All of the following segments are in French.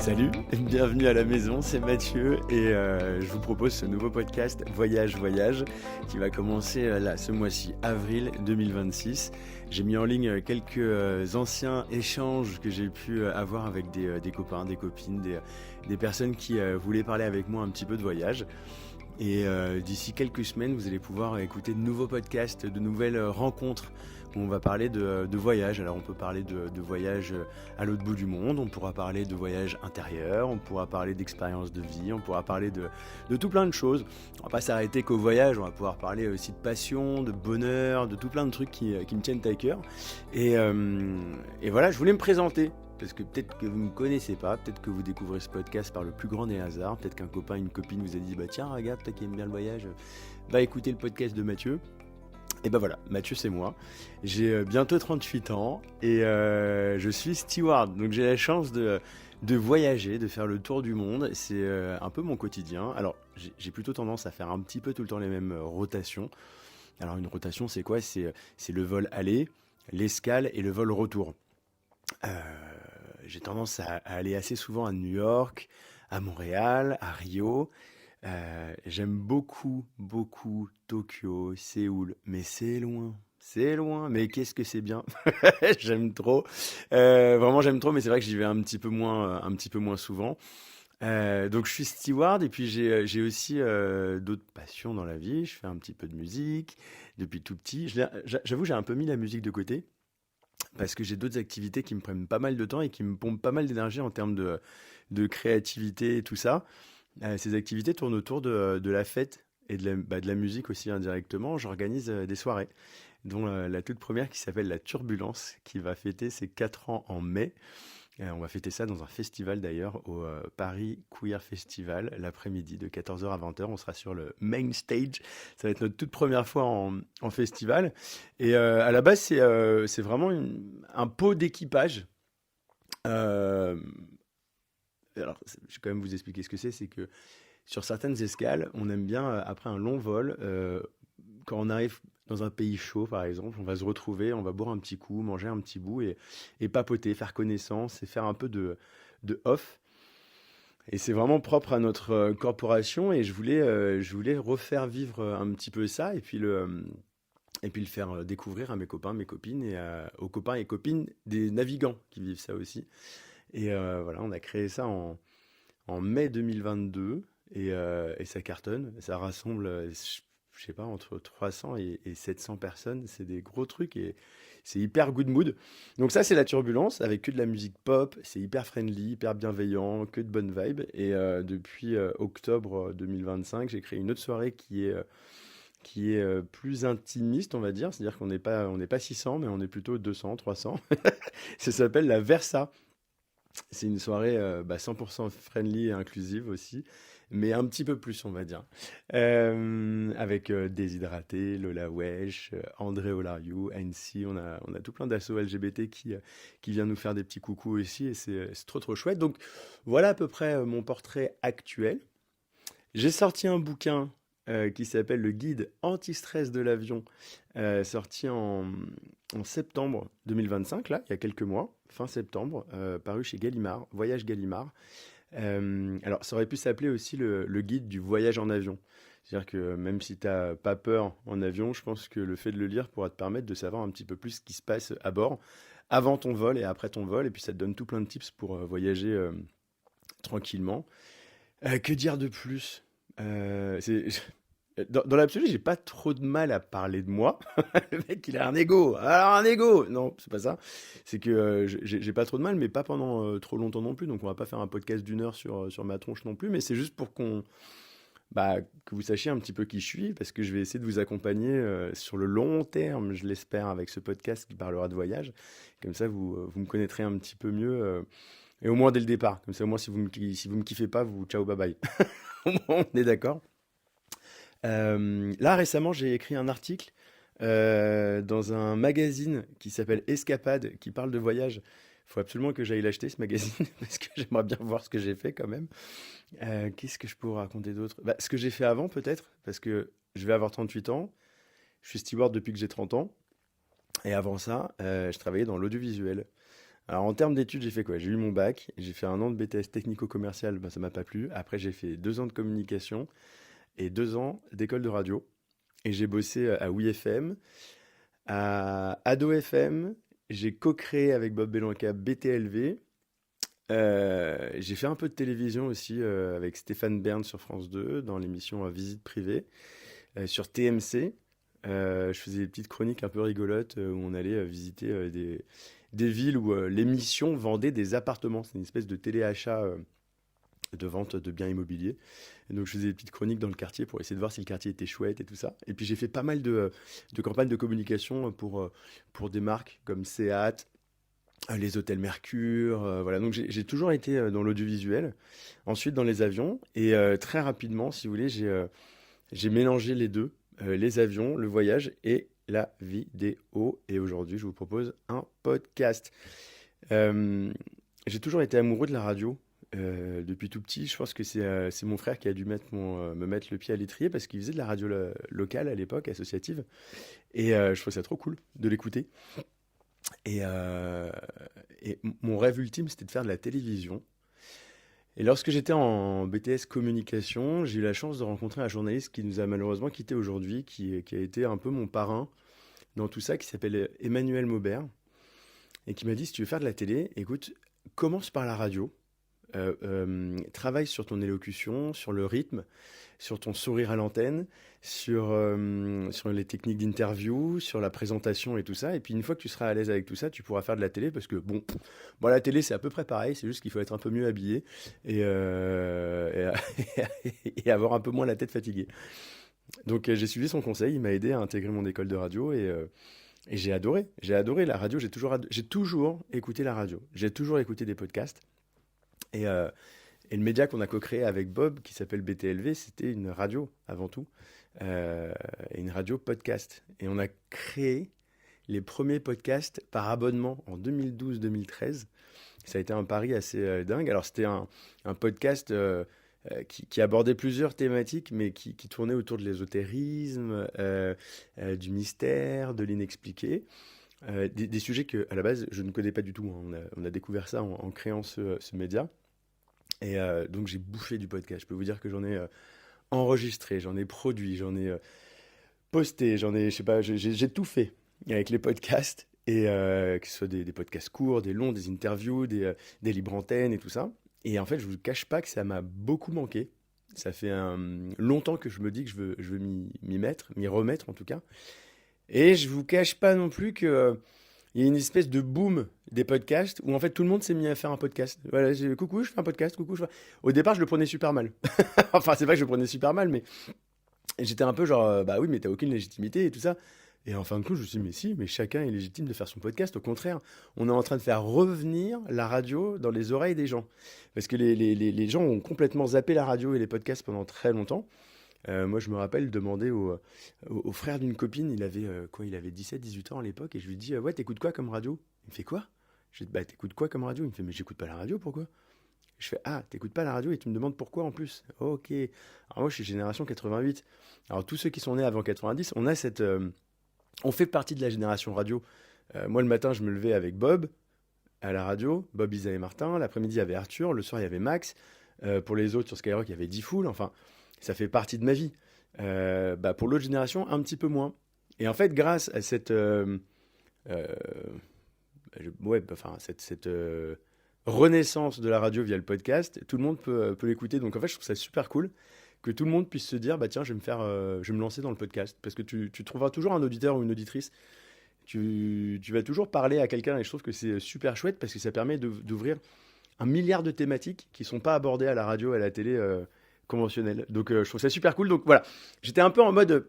Salut, bienvenue à la maison, c'est Mathieu et je vous propose ce nouveau podcast Voyage Voyage qui va commencer là ce mois-ci, avril 2026. J'ai mis en ligne quelques anciens échanges que j'ai pu avoir avec des copains, des copines, des personnes qui voulaient parler avec moi un petit peu de voyage. Et d'ici quelques semaines, vous allez pouvoir écouter de nouveaux podcasts, de nouvelles rencontres où on va parler de voyage. Alors on peut parler de voyage à l'autre bout du monde, on pourra parler de voyage intérieur, on pourra parler d'expérience de vie, on pourra parler de tout plein de choses. On va pas s'arrêter qu'au voyage, on va pouvoir parler aussi de passion, de bonheur, de tout plein de trucs qui me tiennent à cœur. Et voilà, je voulais me présenter. Parce que peut-être que vous ne me connaissez pas, peut-être que vous découvrez ce podcast par le plus grand des hasards, peut-être qu'un copain, une copine vous a dit « Bah tiens, regarde, toi qui aimes bien le voyage, va écouter le podcast de Mathieu ». Et ben voilà, Mathieu c'est moi, j'ai bientôt 38 ans et je suis steward, donc j'ai la chance de voyager, de faire le tour du monde, c'est un peu mon quotidien. Alors j'ai plutôt tendance à faire un petit peu tout le temps les mêmes rotations. Alors une rotation c'est quoi? C'est le vol aller, l'escale et le vol retour. Euh, j'ai tendance à aller assez souvent à New York, à Montréal, à Rio. J'aime beaucoup, beaucoup Tokyo, Séoul, mais c'est loin. C'est loin, mais qu'est-ce que c'est bien. J'aime trop. Vraiment, j'aime trop, mais c'est vrai que j'y vais un petit peu moins souvent. Donc, je suis steward et puis j'ai aussi d'autres passions dans la vie. Je fais un petit peu de musique depuis tout petit. J'avoue, j'ai un peu mis la musique de côté parce que j'ai d'autres activités qui me prennent pas mal de temps et qui me pompent pas mal d'énergie en termes de créativité et tout ça. Ces activités tournent autour de la fête et de la musique aussi indirectement. J'organise des soirées, dont la toute première qui s'appelle La Turbulence, qui va fêter ses 4 ans en mai. On va fêter ça dans un festival d'ailleurs, au Paris Queer Festival, l'après-midi de 14 heures à 20 heures. On sera sur le main stage. Ça va être notre toute première fois en festival. Et à la base, c'est vraiment un pot d'équipage. Euh, alors, je vais quand même vous expliquer ce que c'est. C'est que sur certaines escales, on aime bien, après un long vol, quand on arrive dans un pays chaud, par exemple, on va se retrouver, on va boire un petit coup, manger un petit bout et papoter, faire connaissance et faire un peu de off. Et c'est vraiment propre à notre corporation et je voulais refaire vivre un petit peu ça et puis le faire découvrir à mes copains, mes copines et aux copains et copines des navigants qui vivent ça aussi. Et voilà, on a créé ça en mai 2022 et ça cartonne. Ça rassemble, je sais pas, entre 300 et 700 personnes. C'est des gros trucs et c'est hyper good mood. Donc ça, c'est la turbulence avec que de la musique pop. C'est hyper friendly, hyper bienveillant, que de bonnes vibes. Et depuis octobre 2025, j'ai créé une autre soirée qui est plus intimiste, on va dire. C'est-à-dire qu'on n'est pas 600, mais on est plutôt 200, 300. Ça s'appelle la Versa. C'est une soirée 100% friendly et inclusive aussi, mais un petit peu plus, on va dire. Avec Déshydraté, Lola Wesh, André Olariou, ANC, on a tout plein d'assos LGBT qui viennent nous faire des petits coucous aussi, et c'est trop trop chouette. Donc voilà à peu près mon portrait actuel. J'ai sorti un bouquin qui s'appelle Le guide anti-stress de l'avion, sorti en septembre 2025, là, il y a quelques mois, fin septembre, paru chez Gallimard, Voyage Gallimard. Alors, ça aurait pu s'appeler aussi le guide du voyage en avion. C'est-à-dire que même si tu n'as pas peur en avion, je pense que le fait de le lire pourra te permettre de savoir un petit peu plus ce qui se passe à bord, avant ton vol et après ton vol, et puis ça te donne tout plein de tips pour voyager tranquillement. Que dire de plus? Dans l'absolu, j'ai pas trop de mal à parler de moi. Le mec, il a un ego. Alors, un ego! Non, c'est pas ça. C'est que j'ai pas trop de mal, mais pas pendant trop longtemps non plus. Donc, on va pas faire un podcast d'une heure sur ma tronche non plus. Mais c'est juste pour que vous sachiez un petit peu qui je suis, parce que je vais essayer de vous accompagner sur le long terme, je l'espère, avec ce podcast qui parlera de voyage. Comme ça, vous me connaîtrez un petit peu mieux. Et au moins dès le départ. Comme ça, au moins, si vous me kiffez pas, vous, ciao, bye bye. Au moins, on est d'accord. Là, récemment, j'ai écrit un article dans un magazine qui s'appelle Escapade, qui parle de voyage. Il faut absolument que j'aille l'acheter, ce magazine, parce que j'aimerais bien voir ce que j'ai fait quand même. Qu'est-ce que je peux vous raconter d'autre? Ce que j'ai fait avant, peut-être, parce que je vais avoir 38 ans. Je suis steward depuis que j'ai 30 ans. Et avant ça, je travaillais dans l'audiovisuel. Alors en termes d'études, j'ai fait quoi? J'ai eu mon bac, j'ai fait un an de BTS technico-commercial, ben, ça m'a pas plu. Après, j'ai fait 2 ans de communication et 2 ans d'école de radio. Et j'ai bossé à WeFM, à Ado FM. J'ai co-créé avec Bob Belanca BTLV. J'ai fait un peu de télévision aussi avec Stéphane Bern sur France 2 dans l'émission Visite privée. Sur TMC. Je faisais des petites chroniques un peu rigolotes où on allait visiter des villes où l'émission vendait des appartements. C'est une espèce de téléachat de vente de biens immobiliers. Et donc je faisais des petites chroniques dans le quartier pour essayer de voir si le quartier était chouette et tout ça. Et puis j'ai fait pas mal de campagnes de communication pour des marques comme Seat, les hôtels Mercure. Voilà. Donc j'ai toujours été dans l'audiovisuel. Ensuite dans les avions. Et très rapidement, si vous voulez, j'ai mélangé les deux, les avions, le voyage et la vidéo. Et aujourd'hui, je vous propose un podcast. Euh, j'ai toujours été amoureux de la radio depuis tout petit. Je pense que c'est mon frère qui a dû me mettre le pied à l'étrier parce qu'il faisait de la radio locale à l'époque, associative. Et je trouvais ça trop cool de l'écouter. Et, euh, et mon rêve ultime, c'était de faire de la télévision. Et lorsque j'étais en BTS communication, j'ai eu la chance de rencontrer un journaliste qui nous a malheureusement quitté aujourd'hui, qui a été un peu mon parrain dans tout ça, qui s'appelle Emmanuel Maubert, et qui m'a dit, si tu veux faire de la télé, écoute, commence par la radio, travaille sur ton élocution, sur le rythme, sur ton sourire à l'antenne, sur les techniques d'interview, sur la présentation et tout ça. Et puis une fois que tu seras à l'aise avec tout ça, tu pourras faire de la télé parce que bon, la télé c'est à peu près pareil, c'est juste qu'il faut être un peu mieux habillé et avoir un peu moins la tête fatiguée. Donc j'ai suivi son conseil, il m'a aidé à intégrer mon école de radio et j'ai adoré la radio, j'ai toujours écouté la radio, j'ai toujours écouté des podcasts. Et, euh, et le média qu'on a co-créé avec Bob, qui s'appelle BTLV, c'était une radio avant tout, et une radio podcast. Et on a créé les premiers podcasts par abonnement en 2012-2013. Ça a été un pari assez dingue. Alors c'était un podcast qui abordait plusieurs thématiques, mais qui tournait autour de l'ésotérisme, du mystère, de l'inexpliqué. Des sujets que, à la base, je ne connais pas du tout, hein. On a découvert ça en créant ce média. Et donc j'ai bouffé du podcast. Je peux vous dire que j'en ai enregistré, j'en ai produit, j'en ai posté, je sais pas, j'ai tout fait avec les podcasts. Et que ce soit des podcasts courts, des longs, des interviews, des libres antennes et tout ça. Et en fait, je vous cache pas que ça m'a beaucoup manqué. Ça fait longtemps que je me dis que je veux m'y mettre, m'y remettre en tout cas. Et je vous cache pas non plus que il y a une espèce de boom des podcasts où en fait tout le monde s'est mis à faire un podcast. Voilà, coucou, je fais un podcast, coucou, je fais... Au départ, je le prenais super mal. Enfin, c'est pas que je le prenais super mal, mais j'étais un peu genre, bah oui, mais t'as aucune légitimité et tout ça. Et en fin de compte, je me suis dit, mais si, mais chacun est légitime de faire son podcast. Au contraire, on est en train de faire revenir la radio dans les oreilles des gens. Parce que les gens ont complètement zappé la radio et les podcasts pendant très longtemps. Moi, je me rappelle demander au frère d'une copine, il avait quoi? Il avait 17-18 ans à l'époque, et je lui dis, ouais, t'écoutes quoi comme radio? Il me fait quoi? Je dis, bah, t'écoutes quoi comme radio? Il me fait, mais j'écoute pas la radio, pourquoi? Je fais, ah, t'écoutes pas la radio et tu me demandes pourquoi en plus? Ok. Alors moi, je suis génération 88. Alors tous ceux qui sont nés avant 90, on fait partie de la génération radio. Moi, le matin, je me levais avec Bob à la radio, Bob, Isa et Martin. L'après-midi, il y avait Arthur. Le soir, il y avait Max. Pour les autres, sur Skyrock, il y avait Diffoul. Enfin, ça fait partie de ma vie. Bah, pour l'autre génération, un petit peu moins. Et en fait, grâce à euh, cette renaissance de la radio via le podcast, tout le monde peut l'écouter. Donc en fait, je trouve ça super cool que tout le monde puisse se dire, bah tiens, je vais me lancer dans le podcast. Parce que tu trouveras toujours un auditeur ou une auditrice. Tu vas toujours parler à quelqu'un et je trouve que c'est super chouette parce que ça permet d'ouvrir un milliard de thématiques qui sont pas abordées à la radio et à la télé conventionnelle. Donc je trouve ça super cool. Donc voilà, j'étais un peu en mode,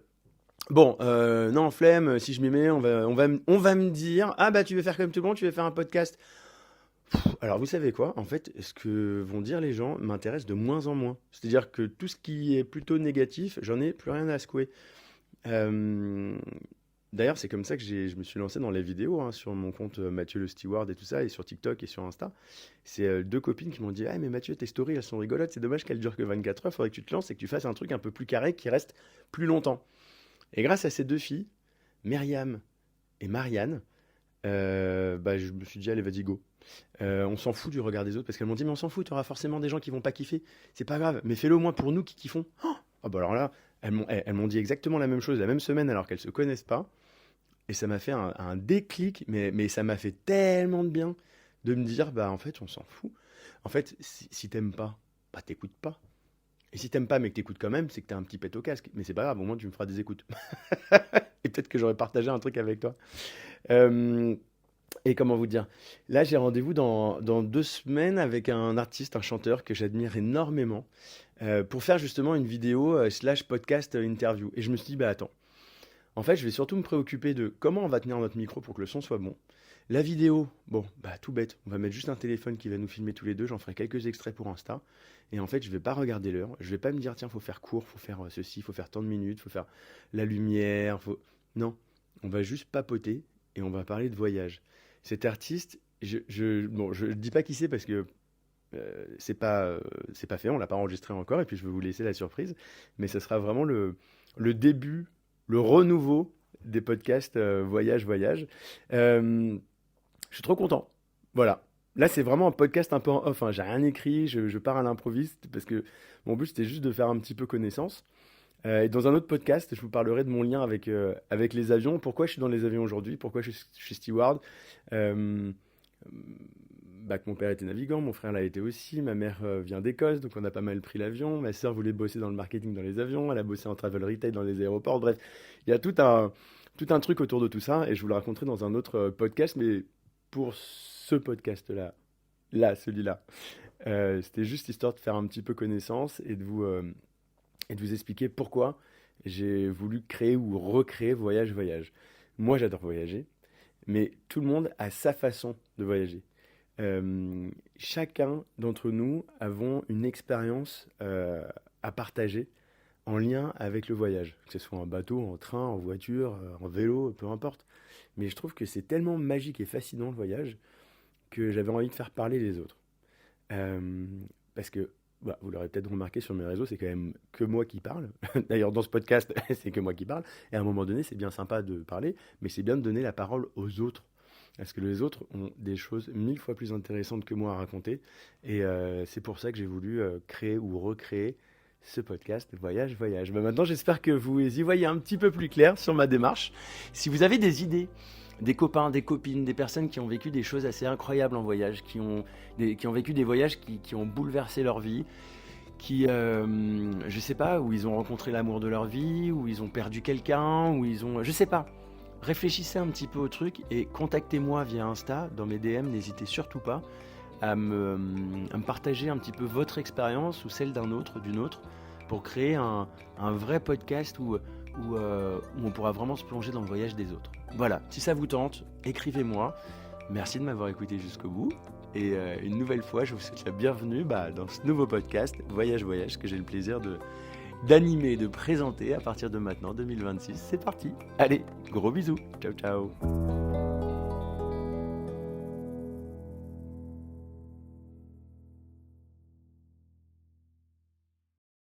bon, non, flemme, si je m'y mets, on va me dire, ah bah tu veux faire comme tout le monde, tu veux faire un podcast. Alors vous savez quoi? En fait, ce que vont dire les gens m'intéresse de moins en moins. C'est-à-dire que tout ce qui est plutôt négatif, j'en ai plus rien à secouer. Euh, D'ailleurs, c'est comme ça que je me suis lancé dans les vidéos, hein, sur mon compte Mathieu le Steward et tout ça, et sur TikTok et sur Insta. C'est deux copines qui m'ont dit, ah mais Mathieu, tes stories, elles sont rigolotes, c'est dommage qu'elles durent que 24 heures, faudrait que tu te lances et que tu fasses un truc un peu plus carré qui reste plus longtemps. Et grâce à ces deux filles, Myriam et Marianne, bah, je me suis dit, allez, vas-y, go. On s'en fout du regard des autres parce qu'elles m'ont dit mais on s'en fout, tu auras forcément des gens qui vont pas kiffer. C'est pas grave, mais fais-le au moins pour nous qui kiffons. Ah bah alors là, elles m'ont dit exactement la même chose la même semaine alors qu'elles se connaissent pas. Et ça m'a fait un déclic, mais ça m'a fait tellement de bien de me dire bah en fait on s'en fout. En fait, si t'aimes pas, bah t'écoutes pas. Et si t'aimes pas mais que t'écoutes quand même, c'est que t'as un petit pet au casque. Mais c'est pas grave, au moins tu me feras des écoutes. Et peut-être que j'aurais partagé un truc avec toi. Euh, et comment vous dire? Là, j'ai rendez-vous dans 2 semaines avec un artiste, un chanteur que j'admire énormément, pour faire justement une vidéo slash podcast interview. Et je me suis dit, bah attends, en fait, je vais surtout me préoccuper de comment on va tenir notre micro pour que le son soit bon. La vidéo, bon, bah tout bête, on va mettre juste un téléphone qui va nous filmer tous les deux, j'en ferai quelques extraits pour Insta. Et en fait, je vais pas regarder l'heure, je vais pas me dire, tiens, faut faire court, faut faire ceci, faut faire tant de minutes, faut faire la lumière, faut... Non, on va juste papoter et on va parler de voyage. Cet artiste, bon, je dis pas qui c'est parce que c'est pas fait, on l'a pas enregistré encore, et puis je vais vous laisser la surprise, mais ce sera vraiment le début, le renouveau des podcasts voyage. Euh, je suis trop content. Voilà. Là, c'est vraiment un podcast un peu en off, hein. J'ai rien écrit, je pars à l'improviste parce que mon but c'était juste de faire un petit peu connaissance. Et dans un autre podcast, je vous parlerai de mon lien avec les avions. Pourquoi je suis dans les avions aujourd'hui? Pourquoi je suis steward? Euh, Bah, que mon père était navigant, mon frère l'a été aussi, ma mère vient d'Écosse, donc on a pas mal pris l'avion. Ma sœur voulait bosser dans le marketing dans les avions, elle a bossé en travel retail dans les aéroports. Bref, il y a tout un truc autour de tout ça, et je vous le raconterai dans un autre podcast, mais pour ce podcast-là, celui-là, c'était juste histoire de faire un petit peu connaissance et de vous expliquer pourquoi j'ai voulu créer ou recréer Voyage. Moi, j'adore voyager, mais tout le monde a sa façon de voyager. Chacun d'entre nous avons une expérience à partager en lien avec le voyage, que ce soit en bateau, en train, en voiture, en vélo, peu importe. Mais je trouve que c'est tellement magique et fascinant le voyage que j'avais envie de faire parler les autres. Euh, Parce que, bah, vous l'aurez peut-être remarqué sur mes réseaux, c'est quand même que moi qui parle. D'ailleurs, dans ce podcast, c'est que moi qui parle. Et à un moment donné, c'est bien sympa de parler, mais c'est bien de donner la parole aux autres. Parce que les autres ont des choses 1000 fois plus intéressantes que moi à raconter. Et c'est pour ça que j'ai voulu créer ou recréer ce podcast Voyage. Bah, maintenant, j'espère que vous y voyez un petit peu plus clair sur ma démarche. Si vous avez des idées, des copains, des copines, des personnes qui ont vécu des choses assez incroyables en voyage, qui ont vécu des voyages qui ont bouleversé leur vie, je sais pas, où ils ont rencontré l'amour de leur vie, où ils ont perdu quelqu'un, où ils ont... Je sais pas. Réfléchissez un petit peu au truc et contactez-moi via Insta, dans mes DM, n'hésitez surtout pas à me partager un petit peu votre expérience ou celle d'une autre, pour créer un vrai podcast où on pourra vraiment se plonger dans le voyage des autres. Voilà, si ça vous tente, écrivez-moi. Merci de m'avoir écouté jusqu'au bout. Et une nouvelle fois, je vous souhaite la bienvenue dans ce nouveau podcast Voyage, que j'ai le plaisir d'animer, de présenter à partir de maintenant, 2026. C'est parti. Allez, gros bisous. Ciao, ciao.